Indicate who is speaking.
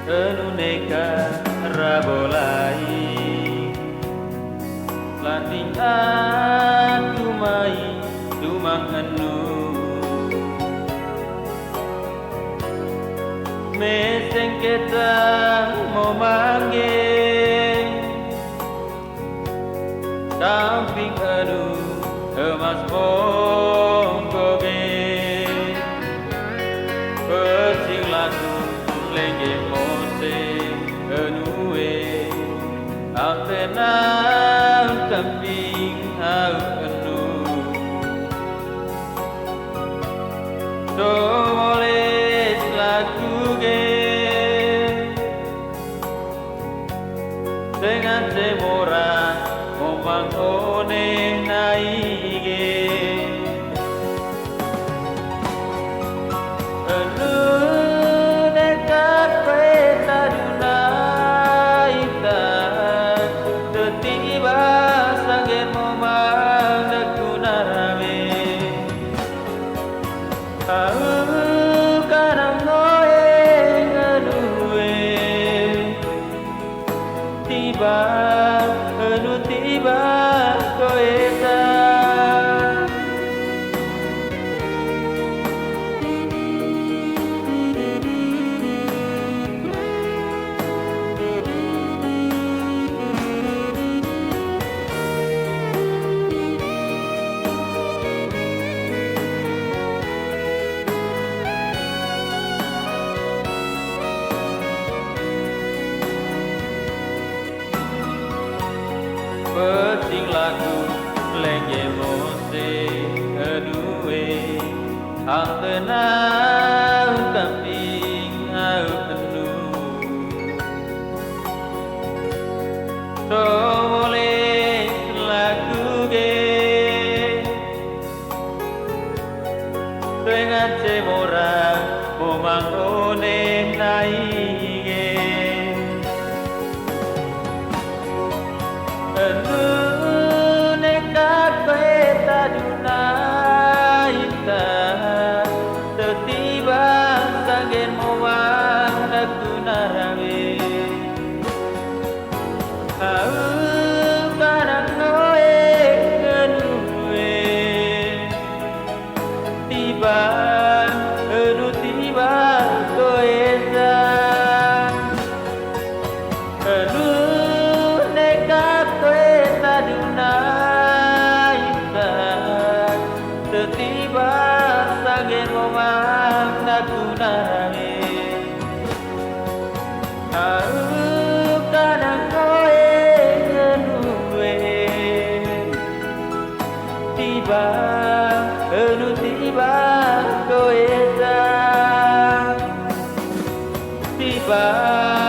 Speaker 1: Enuneka rabolai Lating atumai dumang anu Meseng kita mau manggil Damping anu emas monggoge Persing lagu lenge mose enue Ampena kamping au enu So boleh lagu ge Dengan semora omang one naige Tiba, tiba koeta Persing lagu lenge mose kedue Hang tenang kamping au enu So boleh lagu ge Dengan semora momang one naige Nekat peta dunaita Tertiba sangen mawang daku narawe Au karang noe kenue Tiba tiba koesa Tiba sangen momang naku narame Au kanang koe ngenue Tiba tiba koe Tiba